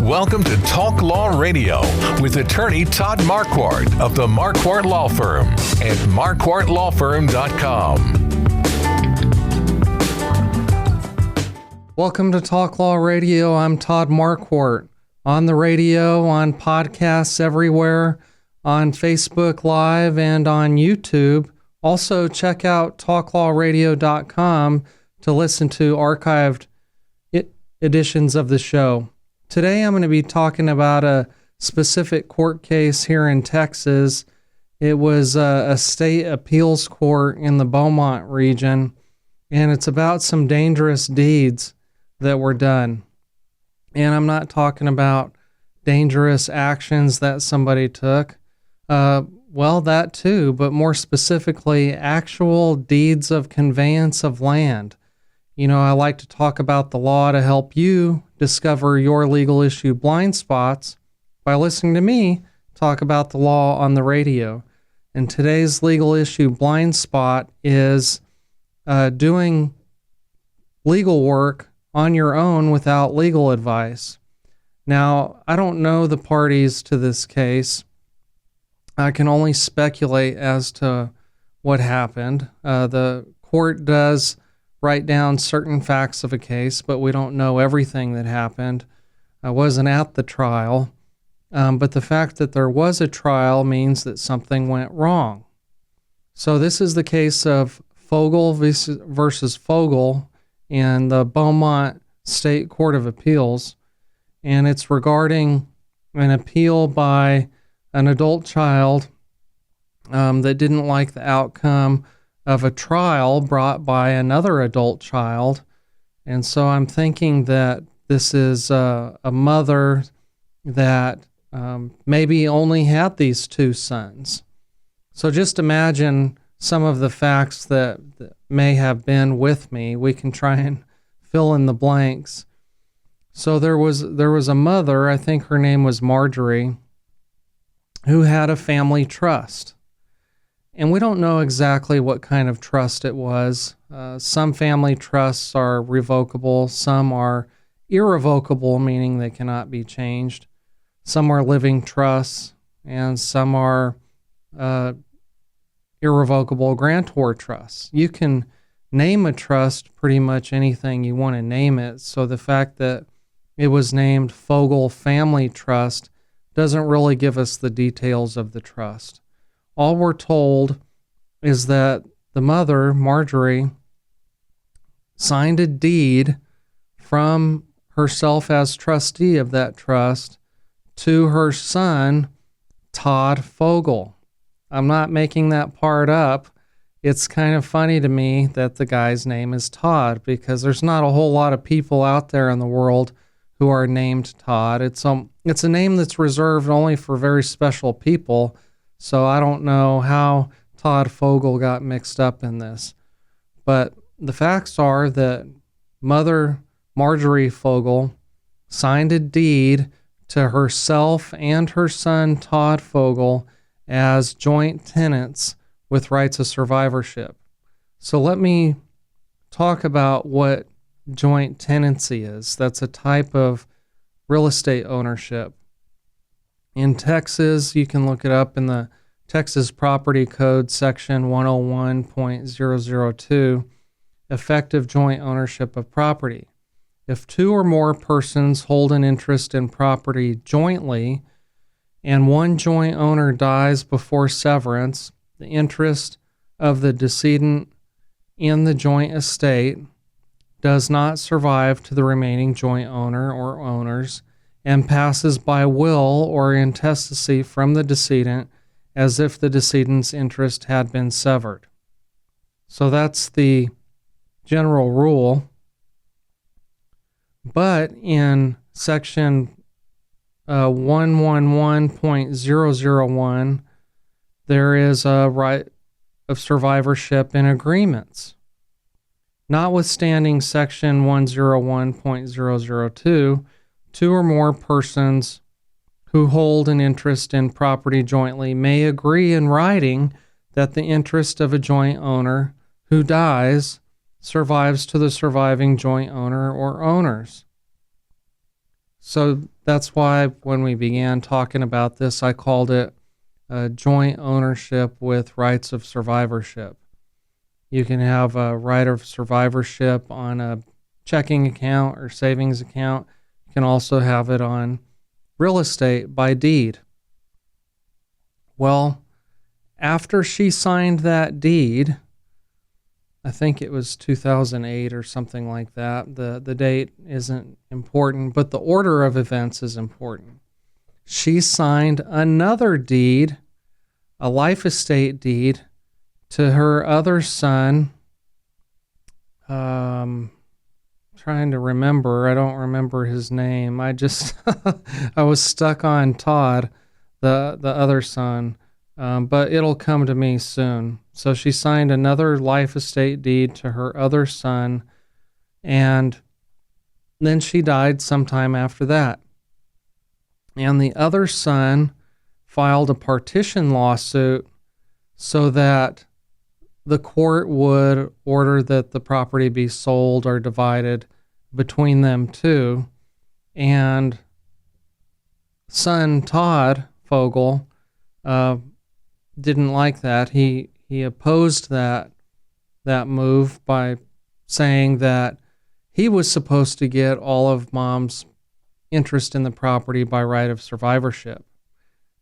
Welcome to Talk Law Radio with attorney Todd Marquardt of the Marquardt Law Firm at marquardtlawfirm.com. Welcome to Talk Law Radio. I'm Todd Marquardt. On the radio, on podcasts everywhere, on Facebook Live, and on YouTube. Also, check out talklawradio.com to listen to archived editions of the show. Today, I'm going to be talking about a specific court case here in Texas. It was a state appeals court in the Beaumont region, and it's about some dangerous deeds that were done. And I'm not talking about dangerous actions that somebody took. Well, that too, but more specifically, actual deeds of conveyance of land. You know, I like to talk about the law to help you discover your legal issue blind spots by listening to me talk about the law on the radio. And today's legal issue blind spot is doing legal work on your own without legal advice. Now, I don't know the parties to this case. I can only speculate as to what happened. The court does write down certain facts of a case, but we don't know everything that happened. I wasn't at the trial, but the fact that there was a trial means that something went wrong. So this is the case of Fogal versus Fogal in the Beaumont State Court of Appeals, and it's regarding an appeal by an adult child that didn't like the outcome of a trial brought by another adult child. And so I'm thinking that this is a mother that maybe only had these two sons. So just imagine some of the facts that may have been with me. We can try and fill in the blanks. So there was a mother, I think her name was Marjorie, who had a family trust. And we don't know exactly what kind of trust it was. Some family trusts are revocable, some are irrevocable, meaning they cannot be changed. Some are living trusts, and some are irrevocable grantor trusts. You can name a trust pretty much anything you want to name it, so the fact that it was named Fogal Family Trust doesn't really give us the details of the trust. All we're told is that the mother, Marjorie, signed a deed from herself as trustee of that trust to her son, Todd Fogal. I'm not making that part up. It's kind of funny to me that the guy's name is Todd, because there's not a whole lot of people out there in the world who are named Todd. It's a name that's reserved only for very special people. So I don't know how Todd Fogal got mixed up in this. But the facts are that Mother Marjorie Fogal signed a deed to herself and her son Todd Fogal as joint tenants with rights of survivorship. So let me talk about what joint tenancy is. That's a type of real estate ownership. In Texas, you can look it up in the Texas Property Code, Section 101.002, effective joint ownership of property. If two or more persons hold an interest in property jointly, and one joint owner dies before severance, the interest of the decedent in the joint estate does not survive to the remaining joint owner or owners, and passes by will or intestacy from the decedent as if the decedent's interest had been severed. So that's the general rule. But in section 111.001, there is a right of survivorship in agreements. Notwithstanding section 101.002, two or more persons who hold an interest in property jointly may agree in writing that the interest of a joint owner who dies survives to the surviving joint owner or owners. So that's why when we began talking about this, I called it joint ownership with rights of survivorship. You can have a right of survivorship on a checking account or savings account. You can also have it on real estate by deed. Well, after she signed that deed, I think it was 2008 or something like that. The date isn't important, but the order of events is important. She signed another deed, a life estate deed, to her other son. Trying to remember. I don't remember his name. I was stuck on Todd, the other son. But it'll come to me soon. So she signed another life estate deed to her other son, and then she died sometime after that. And the other son filed a partition lawsuit so that the court would order that the property be sold or divided between them two. And son Todd Fogal didn't like that. He opposed that move by saying that he was supposed to get all of mom's interest in the property by right of survivorship.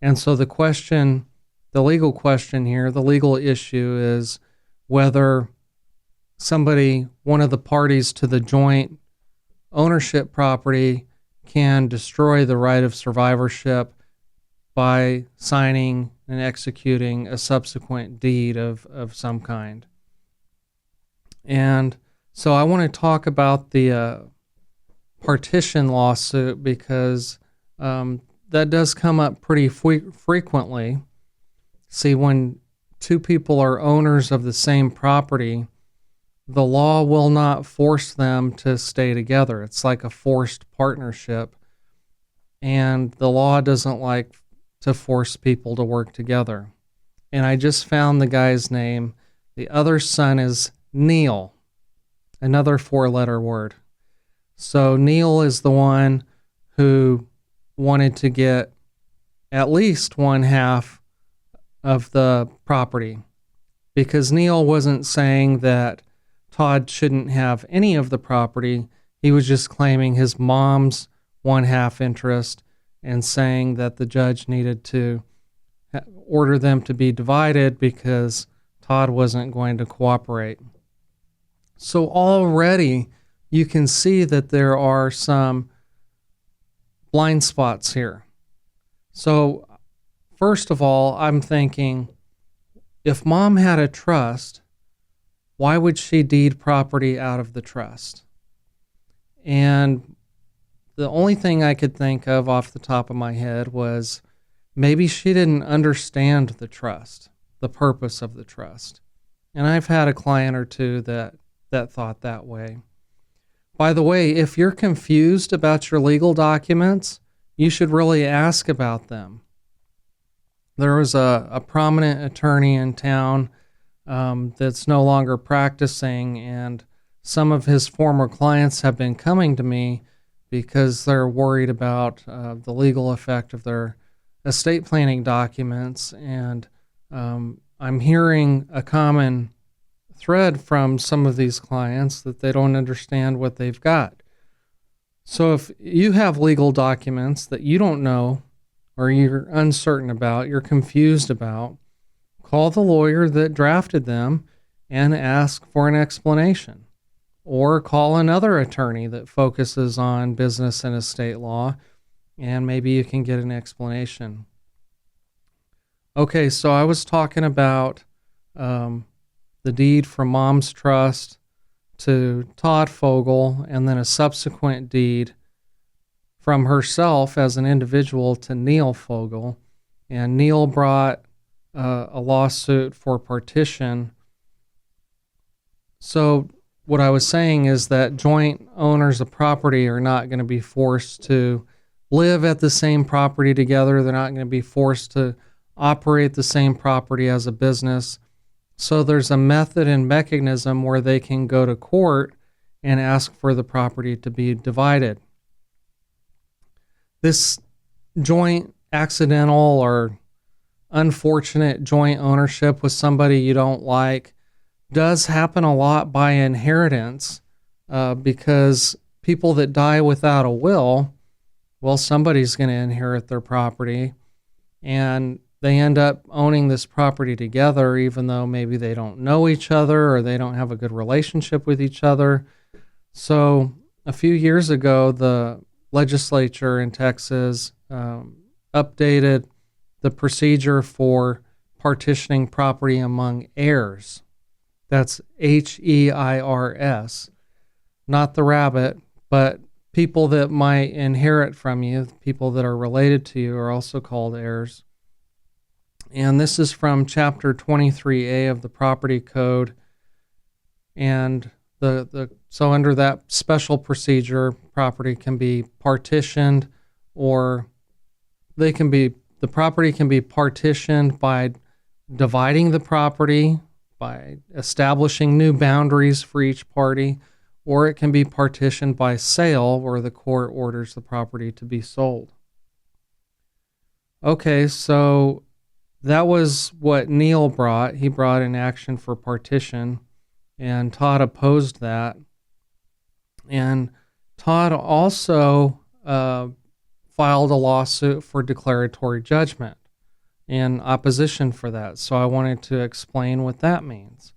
And so the legal question here, the legal issue is whether one of the parties to the joint ownership property can destroy the right of survivorship by signing and executing a subsequent deed of some kind. And so I want to talk about the partition lawsuit because that does come up pretty frequently. See, when two people are owners of the same property, the law will not force them to stay together. It's like a forced partnership, and the law doesn't like to force people to work together. And I just found the guy's name. The other son is Neil, another 4-letter word. So Neil is the one who wanted to get at least one half of the property, because Neil wasn't saying that Todd shouldn't have any of the property. He was just claiming his mom's 1/2 interest and saying that the judge needed to order them to be divided because Todd wasn't going to cooperate. So already you can see that there are some blind spots here. So first of all, I'm thinking, if mom had a trust, why would she deed property out of the trust? And the only thing I could think of off the top of my head was maybe she didn't understand the trust, the purpose of the trust. And I've had a client or two that thought that way. By the way, if you're confused about your legal documents, you should really ask about them. There was a prominent attorney in town that's no longer practicing, and some of his former clients have been coming to me because they're worried about the legal effect of their estate planning documents. And I'm hearing a common thread from some of these clients that they don't understand what they've got. So if you have legal documents that you don't know or you're uncertain about, you're confused about, call the lawyer that drafted them and ask for an explanation. Or call another attorney that focuses on business and estate law, and maybe you can get an explanation. Okay, so I was talking about the deed from mom's trust to Todd Fogal, and then a subsequent deed from herself as an individual to Neil Fogal. And Neil brought a lawsuit for partition. So what I was saying is that joint owners of property are not going to be forced to live at the same property together. They're not going to be forced to operate the same property as a business. So there's a method and mechanism where they can go to court and ask for the property to be divided. this joint accidental or unfortunate joint ownership with somebody you don't like does happen a lot by inheritance, because people that die without a will, well, somebody's going to inherit their property, and they end up owning this property together, even though maybe they don't know each other or they don't have a good relationship with each other. So a few years ago, the legislature in Texas updated the procedure for partitioning property among heirs. That's HEIRS, not the rabbit, but people that might inherit from you, people that are related to you, are also called heirs. And this is from Chapter 23A of the Property Code. And so under that special procedure, property can be partitioned, or the property can be partitioned by dividing the property, by establishing new boundaries for each party, or it can be partitioned by sale, where the court orders the property to be sold. Okay, so that was what Neil brought. He brought an action for partition, and Todd opposed that. And Todd also filed a lawsuit for declaratory judgment in opposition for that. So I wanted to explain what that means.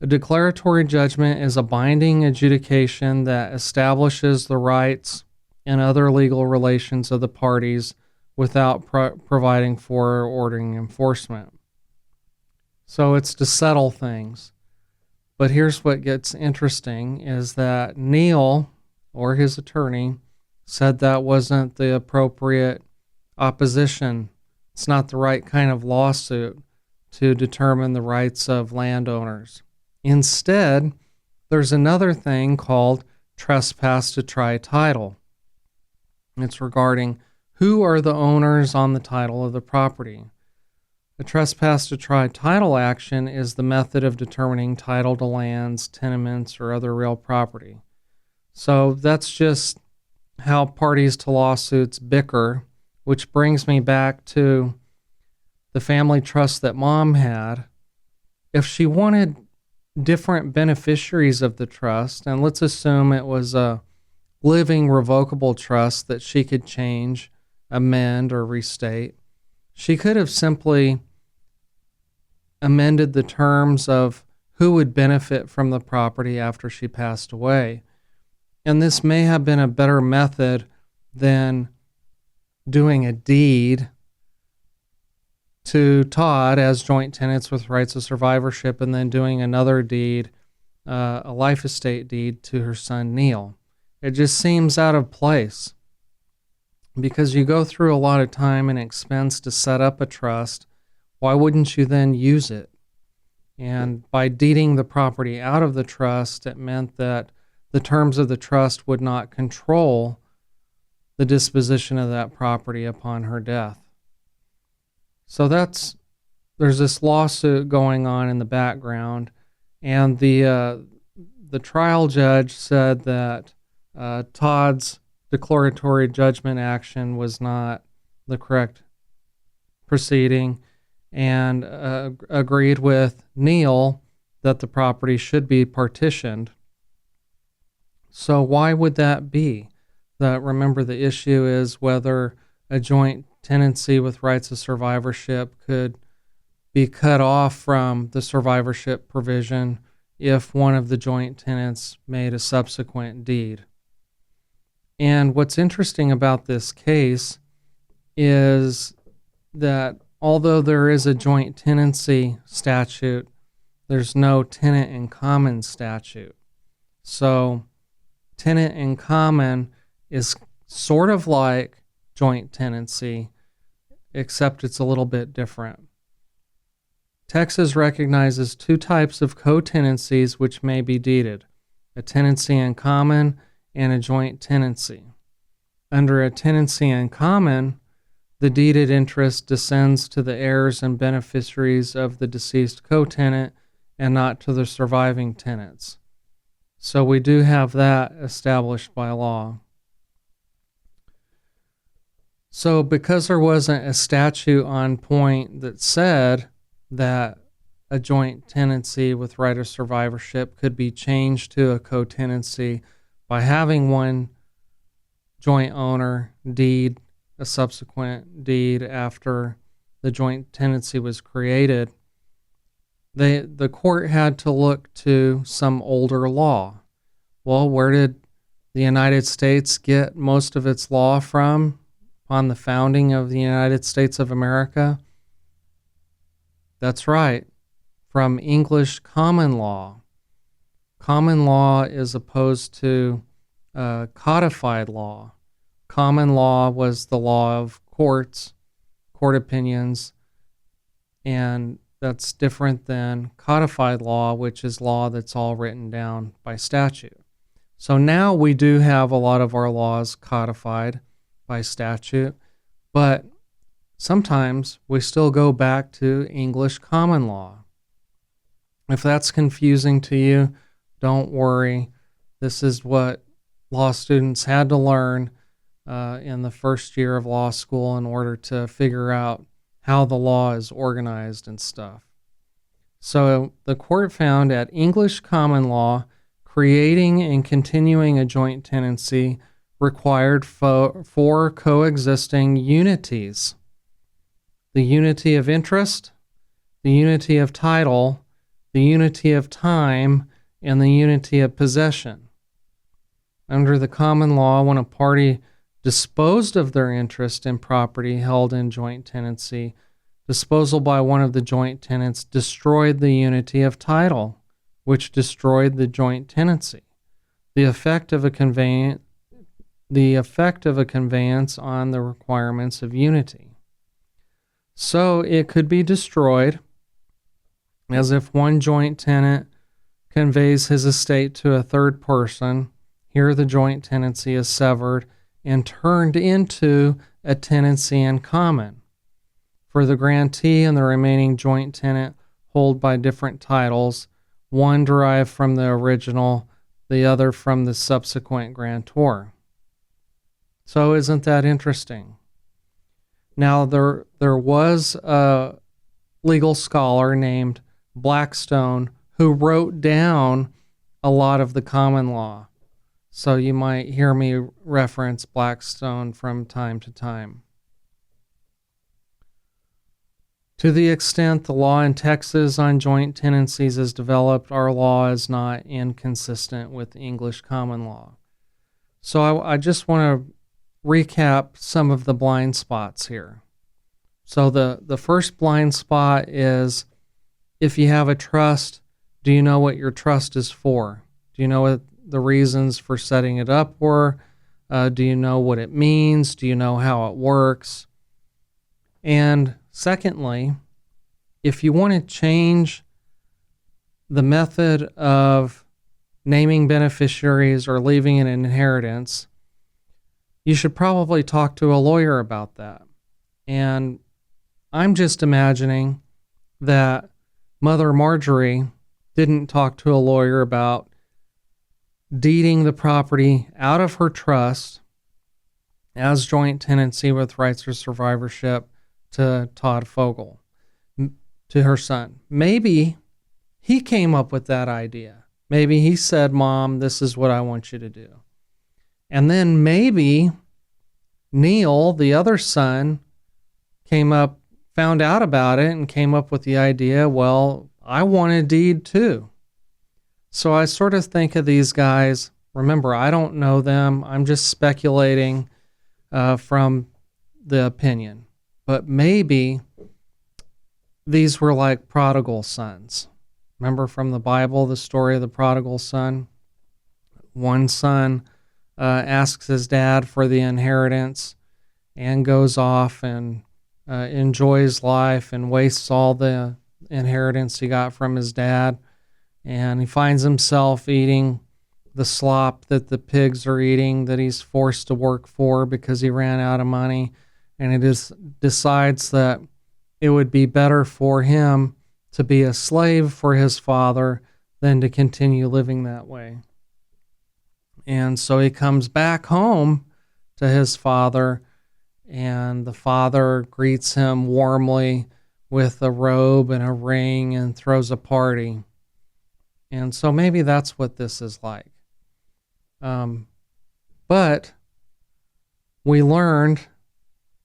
A declaratory judgment is a binding adjudication that establishes the rights and other legal relations of the parties without providing for or ordering enforcement. So it's to settle things. But here's what gets interesting is that Neil, or his attorney, said that wasn't the appropriate opposition. It's not the right kind of lawsuit to determine the rights of landowners. Instead, there's another thing called trespass to try title. It's regarding who are the owners on the title of the property. A trespass to try title action is the method of determining title to lands, tenements, or other real property. So that's just how parties to lawsuits bicker, which brings me back to the family trust that Mom had. If she wanted different beneficiaries of the trust, and let's assume it was a living revocable trust that she could change, amend, or restate, she could have simply amended the terms of who would benefit from the property after she passed away. And this may have been a better method than doing a deed to Todd as joint tenants with rights of survivorship, and then doing another deed, a life estate deed, to her son Neil. It just seems out of place, because you go through a lot of time and expense to set up a trust. Why wouldn't you then use it? And by deeding the property out of the trust, it meant that the terms of the trust would not control the disposition of that property upon her death. So there's this lawsuit going on in the background, and the trial judge said that Todd's declaratory judgment action was not the correct proceeding, and agreed with Neil that the property should be partitioned. So why would that be? Remember, the issue is whether a joint tenancy with rights of survivorship could be cut off from the survivorship provision if one of the joint tenants made a subsequent deed. And what's interesting about this case is that although there is a joint tenancy statute, there's no tenant in common statute. So tenant in common is sort of like joint tenancy, except it's a little bit different. Texas recognizes two types of co-tenancies which may be deeded: a tenancy in common and a joint tenancy. Under a tenancy in common, the deeded interest descends to the heirs and beneficiaries of the deceased co-tenant and not to the surviving tenants. So we do have that established by law. So because there wasn't a statute on point that said that a joint tenancy with right of survivorship could be changed to a co-tenancy by having one joint owner deed a subsequent deed after the joint tenancy was created, the court had to look to some older law. Well, where did the United States get most of its law from upon the founding of the United States of America? That's right, from English common law. Common law is opposed to codified law. Common law was the law of courts, court opinions, and that's different than codified law, which is law that's all written down by statute. So now we do have a lot of our laws codified by statute, but sometimes we still go back to English common law. If that's confusing to you, don't worry. This is what law students had to learn in the first year of law school in order to figure out how the law is organized and stuff. So the court found at English common law, creating and continuing a joint tenancy required four coexisting unities: the unity of interest, the unity of title, the unity of time, and the unity of possession. Under the common law, when a party disposed of their interest in property held in joint tenancy, disposal by one of the joint tenants destroyed the unity of title, which destroyed the joint tenancy. The effect of a conveyance on the requirements of unity. So it could be destroyed as if one joint tenant conveys his estate to a third person. Here the joint tenancy is severed and turned into a tenancy in common. For the grantee and the remaining joint tenant hold by different titles, one derived from the original, the other from the subsequent grantor. So isn't that interesting? Now there was a legal scholar named Blackstone who wrote down a lot of the common law. So you might hear me reference Blackstone from time to time. To the extent the law in Texas on joint tenancies is developed, our law is not inconsistent with English common law. So I just want to recap some of the blind spots here. So the first blind spot is, if you have a trust, do you know what your trust is for? Do you know what the reasons for setting it up were? Do you know what it means? Do you know how it works? And secondly, if you want to change the method of naming beneficiaries or leaving an inheritance, you should probably talk to a lawyer about that. And I'm just imagining that Mother Marjorie didn't talk to a lawyer about deeding the property out of her trust as joint tenancy with rights of survivorship to Todd Fogal, to her son. Maybe he came up with that idea. Maybe he said, "Mom, this is what I want you to do." And then maybe Neil, the other son, found out about it and came up with the idea, well, I want a deed too. So I sort of think of these guys. Remember, I don't know them. I'm just speculating from the opinion. But maybe these were like prodigal sons. Remember from the Bible, the story of the prodigal son? One son asks his dad for the inheritance and goes off and enjoys life and wastes all the inheritance he got from his dad. And he finds himself eating the slop that the pigs are eating, that he's forced to work for because he ran out of money. And decides that it would be better for him to be a slave for his father than to continue living that way. And so he comes back home to his father and the father greets him warmly with a robe and a ring and throws a party. And so maybe that's what this is like. But we learned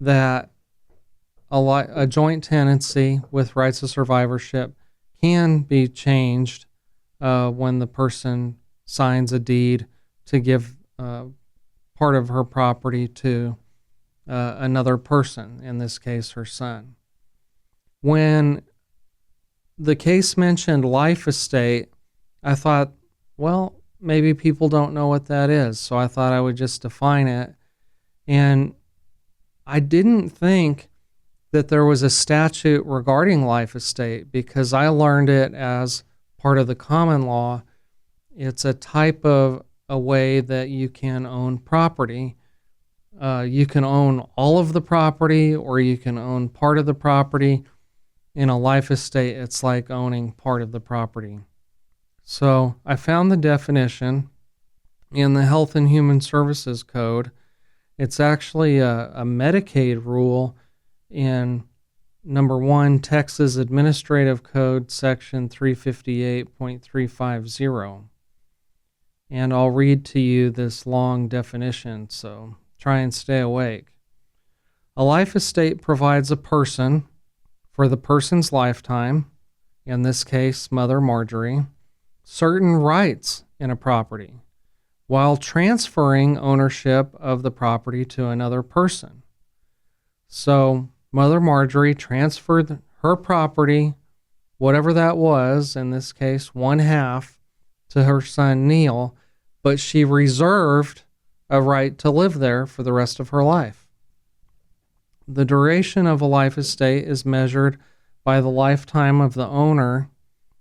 that a joint tenancy with rights of survivorship can be changed when the person signs a deed to give part of her property to another person, in this case, her son. When the case mentioned life estate, I thought, well, maybe people don't know what that is, so I thought I would just define it. And I didn't think that there was a statute regarding life estate because I learned it as part of the common law. It's a type of a way that you can own property. You can own all of the property or you can own part of the property. In a life estate, it's like owning part of the property. So I found the definition in the Health and Human Services Code. It's actually a Medicaid rule in number 1, Texas Administrative Code, section 358.350. And I'll read to you this long definition, so try and stay awake. A life estate provides a person, for the person's lifetime, in this case, Mother Marjorie, certain rights in a property, while transferring ownership of the property to another person. So Mother Marjorie transferred her property, whatever that was, in this case, 1/2, to her son Neil, but she reserved a right to live there for the rest of her life. The duration of a life estate is measured by the lifetime of the owner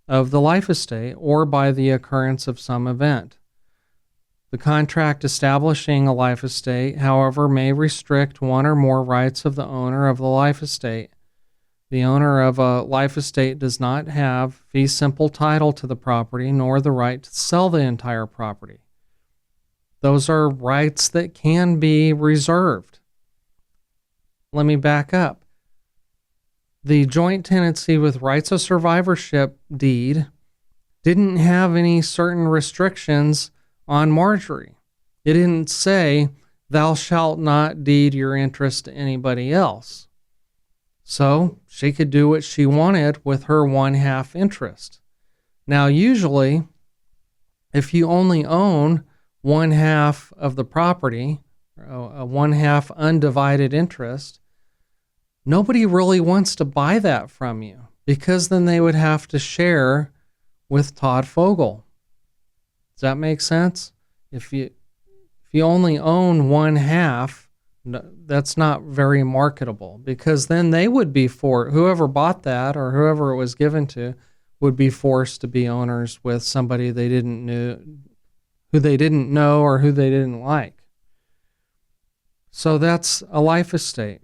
of the life estate or by the occurrence of some event. The contract establishing a life estate, however, may restrict one or more rights of the owner of the life estate. The owner of a life estate does not have fee simple title to the property nor the right to sell the entire property. Those are rights that can be reserved. Let me back up. The joint tenancy with rights of survivorship deed didn't have any certain restrictions on Marjorie. It didn't say, thou shalt not deed your interest to anybody else. So she could do what she wanted with her 1/2 interest. Now, usually, if you only own 1/2 of the property, a 1/2 undivided interest, nobody really wants to buy that from you because then they would have to share with Todd Fogal. Does that make sense? If you only own 1/2, that's not very marketable because then they would be whoever bought that or whoever it was given to would be forced to be owners with somebody who they didn't know or who they didn't like. So that's a life estate.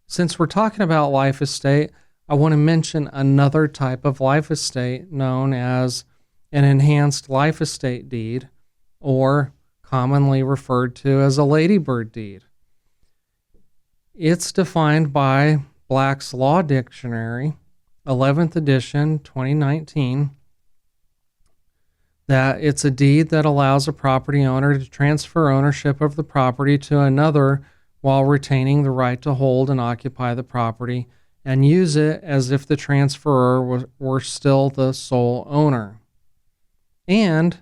Since we're talking about life estate, I want to mention another type of life estate known as an enhanced life estate deed, or commonly referred to as a ladybird deed. It's defined by Black's Law Dictionary, 11th edition, 2019, that it's a deed that allows a property owner to transfer ownership of the property to another while retaining the right to hold and occupy the property and use it as if the transferor were still the sole owner. And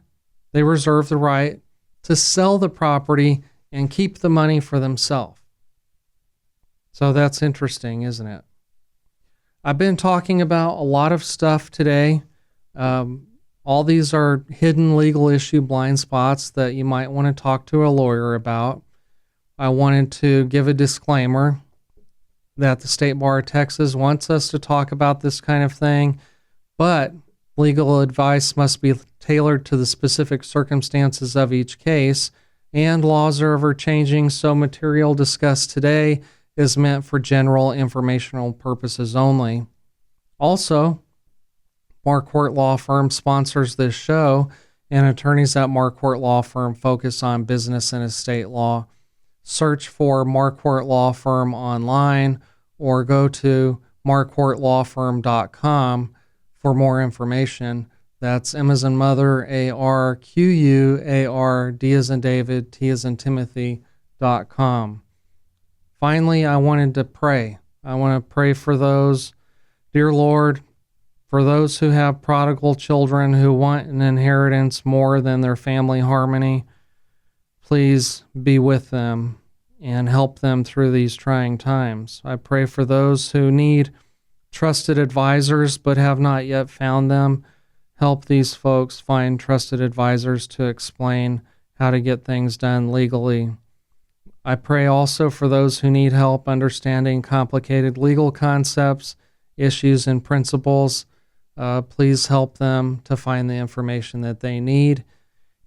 they reserve the right to sell the property and keep the money for themselves. So that's interesting, isn't it? I've been talking about a lot of stuff today. All these are hidden legal issue blind spots that you might want to talk to a lawyer about. I wanted to give a disclaimer that the State Bar of Texas wants us to talk about this kind of thing, but legal advice must be tailored to the specific circumstances of each case, and laws are ever changing, so material discussed today is meant for general informational purposes only. Also, Marquardt Law Firm sponsors this show, and attorneys at Marquardt Law Firm focus on business and estate law. search for Marquardt Law Firm online or go to marquardtlawfirm.com for more information. That's M as in mother, ARQUAR, D as in David, T as in Timothy.com. Finally, I wanted to pray. I want to pray for those, dear Lord, for those who have prodigal children who want an inheritance more than their family harmony. Please be with them and help them through these trying times. I pray for those who need trusted advisors but have not yet found them. Help these folks find trusted advisors to explain how to get things done legally. I pray also for those who need help understanding complicated legal concepts, issues, and principles. Please help them to find the information that they need.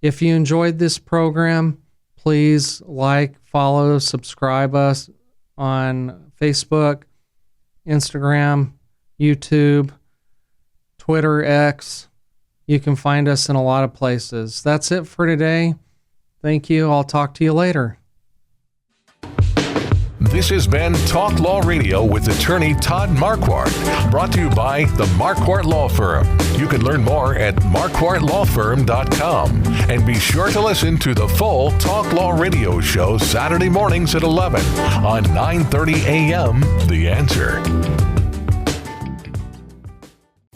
If you enjoyed this program, please like, follow, subscribe us on Facebook, Instagram, YouTube, Twitter, X. You can find us in a lot of places. That's it for today. Thank you. I'll talk to you later. This has been Talk Law Radio with attorney Todd Marquardt, brought to you by the Marquardt Law Firm. You can learn more at marquardtlawfirm.com. And be sure to listen to the full Talk Law Radio show Saturday mornings at 11 on 9:30 a.m. The Answer.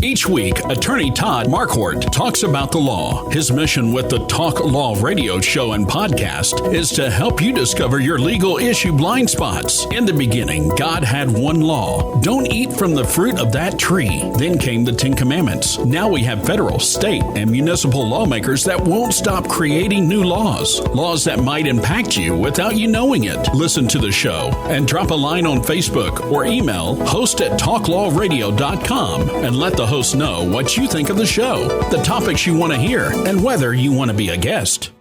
Each week, attorney Todd Marquardt talks about the law. His mission with the Talk Law Radio show and podcast is to help you discover your legal issue blind spots. In the beginning, God had one law. Don't eat from the fruit of that tree. Then came the 10 Commandments. Now we have federal, state, and municipal lawmakers that won't stop creating new laws. Laws that might impact you without you knowing it. Listen to the show and drop a line on Facebook or email host@talklawradio.com and let the host know what you think of the show, the topics you want to hear, and whether you want to be a guest.